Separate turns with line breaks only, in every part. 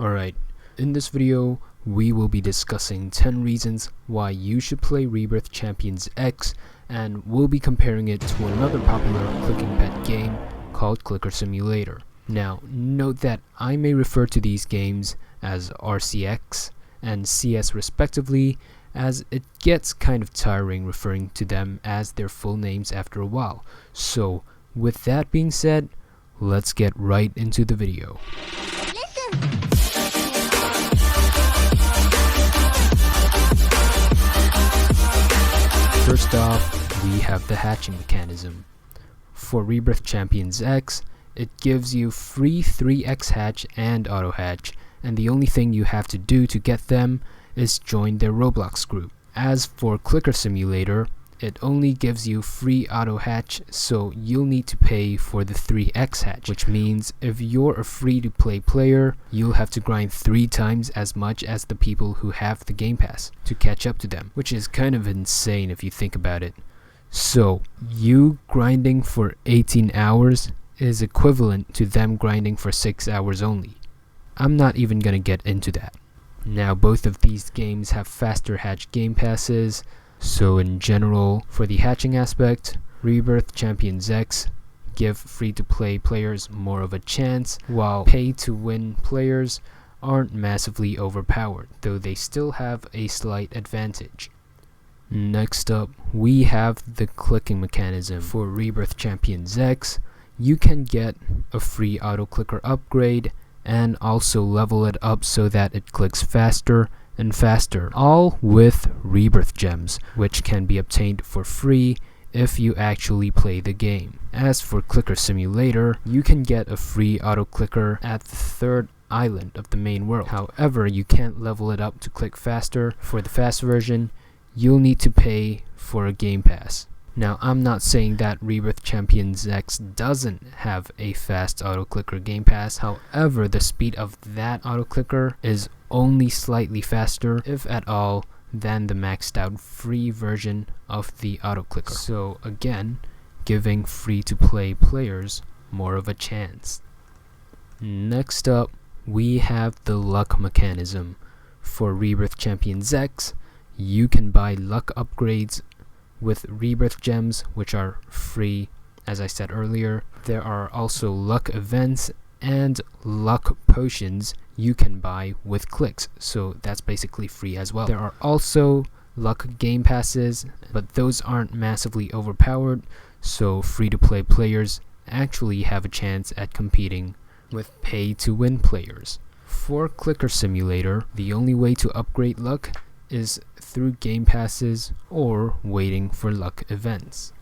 Alright, in this video we will be discussing 10 reasons why you should play Rebirth Champions X, and we'll be comparing it to another popular clicking pet game called Clicker Simulator. Now, note that I may refer to these games as RCX and CS respectively, as it gets kind of tiring referring to them as their full names after a while. So, with that being said, let's get right into the video. First off, we have the hatching mechanism. For Rebirth Champions X, it gives you free 3x hatch and auto hatch, and the only thing you have to do to get them is join their Roblox group. As for Clicker Simulator, it only gives you free auto hatch, so you'll need to pay for the 3x hatch, which means if you're a free to play player, you'll have to grind 3 times as much as the people who have the game pass to catch up to them, which is kind of insane if you think about it. So you grinding for 18 hours is equivalent to them grinding for 6 hours only. I'm not even gonna get into that. Now, both of these games have faster hatch game passes, so in general, for the hatching aspect, Rebirth Champions X give free-to-play players more of a chance, while pay-to-win players aren't massively overpowered, though they still have a slight advantage. Next up, we have the clicking mechanism. For Rebirth Champions X, you can get a free auto-clicker upgrade and also level it up so that it clicks faster and faster, all with Rebirth gems, which can be obtained for free if you actually play the game. As for Clicker Simulator, you can get a free auto clicker at the 3rd island of the main world. However, you can't level it up to click faster. For the fast version, you'll need to pay for a game pass. Now, I'm not saying that Rebirth Champions X doesn't have a fast auto clicker game pass. However, the speed of that auto clicker is only slightly faster, if at all, than the maxed out free version of the auto clicker. So again, giving free to play players more of a chance. Next up, we have the luck mechanism. For Rebirth Champions X, you can buy luck upgrades with Rebirth gems, which are free, as I said earlier. There are also luck events and luck potions you can buy with clicks, so that's basically free as well. There are also luck game passes, but those aren't massively overpowered, so free-to-play players actually have a chance at competing with pay-to-win players. For Clicker Simulator, the only way to upgrade luck is through game passes or waiting for luck events.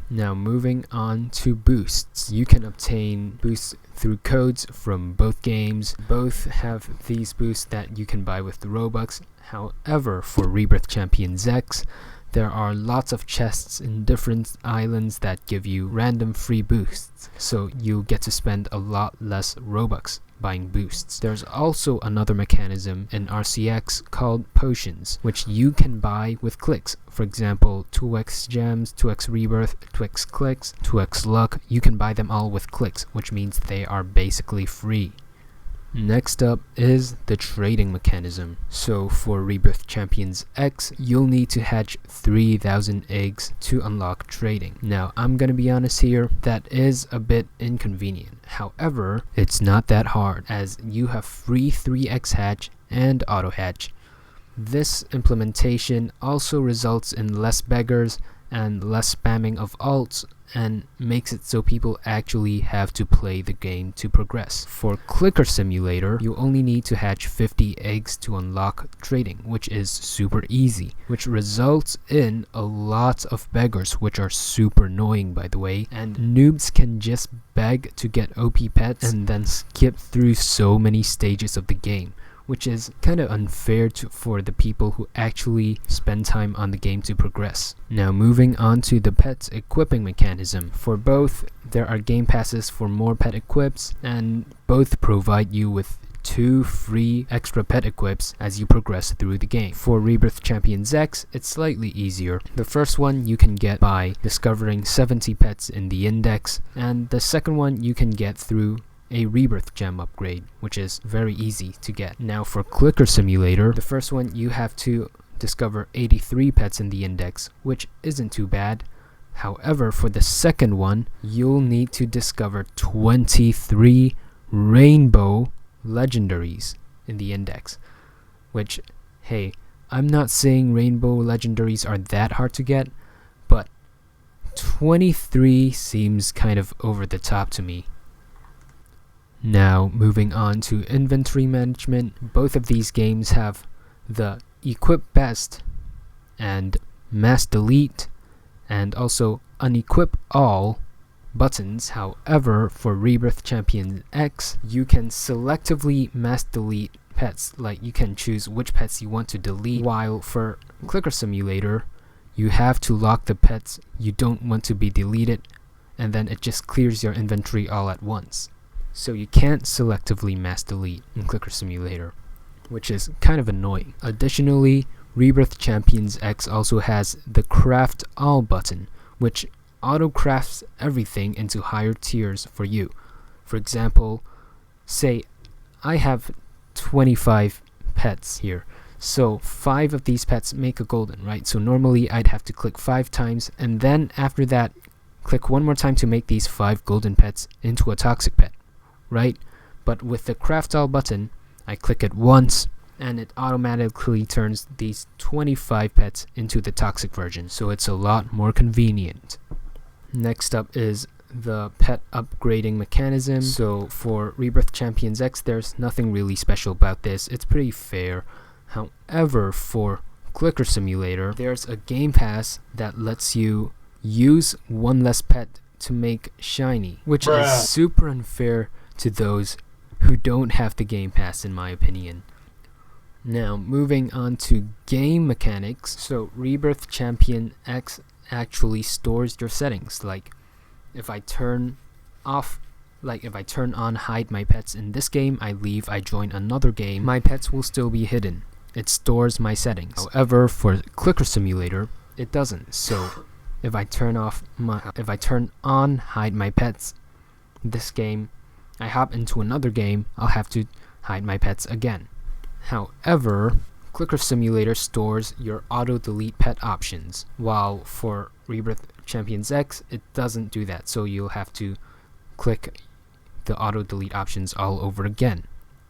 Now, moving on to boosts. You can obtain boosts through codes from both games. Both have these boosts that you can buy with the Robux. However, for Rebirth Champions X, there are lots of chests in different islands that give you random free boosts, so you'll get to spend a lot less Robux buying boosts. There's also another mechanism in RCX called potions, which you can buy with clicks. For example, 2x gems, 2x rebirth, 2x clicks, 2x luck. You can buy them all with clicks, which means they are basically free. Next up is the trading mechanism. So for Rebirth Champions X, you'll need to hatch 3,000 eggs to unlock trading. Now, I'm gonna be honest here, that is a bit inconvenient. However, it's not that hard, as you have free 3x hatch and auto hatch. This implementation also results in less beggars and less spamming of alts, and makes it so people actually have to play the game to progress. For Clicker Simulator, you only need to hatch 50 eggs to unlock trading, which is super easy, which results in a lot of beggars, which are super annoying by the way, and noobs can just beg to get OP pets and then skip through so many stages of the game, which is kind of unfair for the people who actually spend time on the game to progress. Now, moving on to the pets equipping mechanism. For both, there are game passes for more pet equips, and both provide you with 2 free extra pet equips as you progress through the game. For Rebirth Champions X, it's slightly easier. The first one you can get by discovering 70 pets in the index, and the second one you can get through a Rebirth gem upgrade, which is very easy to get. Now for Clicker Simulator, the first one you have to discover 83 pets in the index, which isn't too bad. However, for the second one, you'll need to discover 23 rainbow legendaries in the index, which, hey, I'm not saying rainbow legendaries are that hard to get, but 23 seems kind of over the top to me. Now, moving on to inventory management, both of these games have the equip best and mass delete and also unequip all buttons. However, for Rebirth Champions X, you can selectively mass delete pets, like you can choose which pets you want to delete, while for Clicker Simulator, you have to lock the pets you don't want to be deleted, and then it just clears your inventory all at once. So you can't selectively mass delete in Clicker Simulator, which is kind of annoying. Additionally, Rebirth Champions X also has the craft all button, which auto crafts everything into higher tiers for you. For example, say I have 25 pets here, so 5 of these pets make a golden, right? So normally I'd have to click 5 times, and then after that click one more time to make these 5 golden pets into a toxic pet, right? But with the craft all button, I click it once and it automatically turns these 25 pets into the toxic version, so it's a lot more convenient. Next up is the pet upgrading mechanism. So for Rebirth Champions X, there's nothing really special about this. It's pretty fair. However, for Clicker Simulator, there's a game pass that lets you use one less pet to make shiny, which is super unfair to those who don't have the game pass, in my opinion. Now, moving on to game mechanics. So Rebirth Champion X actually stores your settings. Like if I turn on hide my pets in this game, I leave, I join another game, my pets will still be hidden. It stores my settings. However, for Clicker Simulator, it doesn't. So if I turn on hide my pets this game, I hop into another game, I'll have to hide my pets again. However, Clicker Simulator stores your auto delete pet options, while for Rebirth Champions X, it doesn't do that, so you'll have to click the auto delete options all over again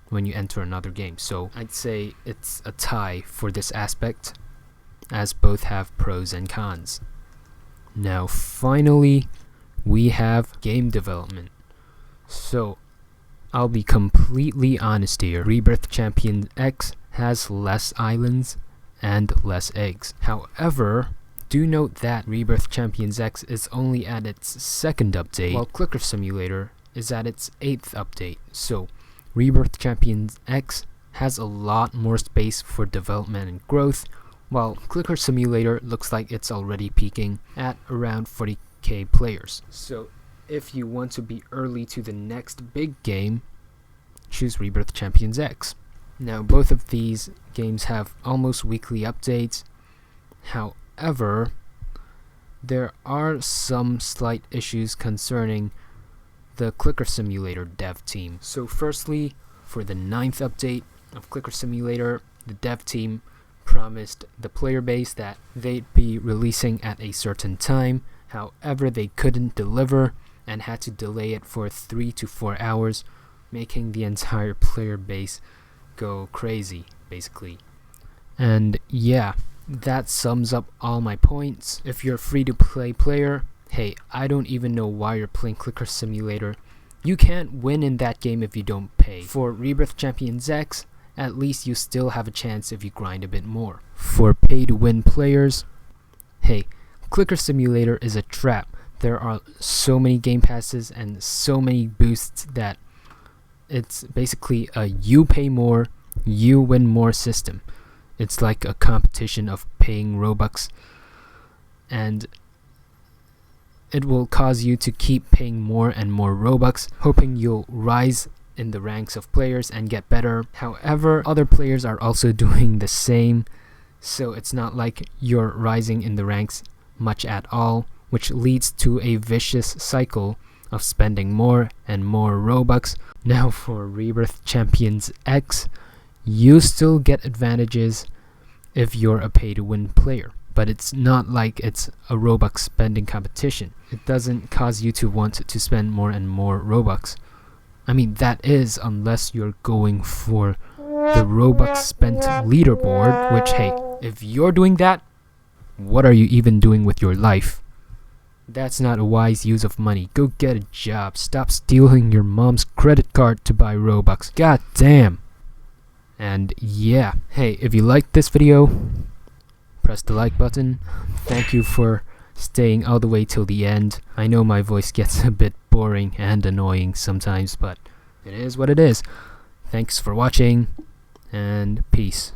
when you enter another game. So I'd say it's a tie for this aspect, as both have pros and cons. Now finally, we have game development. So I'll be completely honest here. Rebirth Champions X has less islands and less eggs. However, do note that Rebirth Champions X is only at its 2nd update, while Clicker Simulator is at its 8th update. So Rebirth Champions X has a lot more space for development and growth, while Clicker Simulator looks like it's already peaking at around 40k players. So if you want to be early to the next big game, choose Rebirth Champions X. Now both of these games have almost weekly updates. However, there are some slight issues concerning the Clicker Simulator dev team. So firstly, for the 9th update of Clicker Simulator, the dev team promised the player base that they'd be releasing at a certain time. However, they couldn't deliver and had to delay it for 3 to 4 hours, making the entire player base go crazy, basically. And yeah, that sums up all my points. If you're a free-to-play player, hey, I don't even know why you're playing Clicker Simulator. You can't win in that game if you don't pay. For Rebirth Champions X, at least you still have a chance if you grind a bit more. For pay-to-win players, hey, Clicker Simulator is a trap. There are so many game passes and so many boosts that it's basically a you pay more, you win more system. It's like a competition of paying robux, and it will cause you to keep paying more and more robux, hoping you'll rise in the ranks of players and get better. However, other players are also doing the same, so it's not like you're rising in the ranks much at all, which leads to a vicious cycle of spending more and more Robux. Now for Rebirth Champions X, you still get advantages if you're a pay-to-win player, but it's not like it's a Robux spending competition. It doesn't cause you to want to spend more and more Robux. I mean, that is unless you're going for the Robux spent leaderboard, which, hey, if you're doing that, what are you even doing with your life? That's not a wise use of money. Go get a job. Stop stealing your mom's credit card to buy Robux. God damn. And yeah, hey, if you liked this video, press the like button. Thank you for staying all the way till the end. I know my voice gets a bit boring and annoying sometimes, but it is what it is. Thanks for watching, and peace.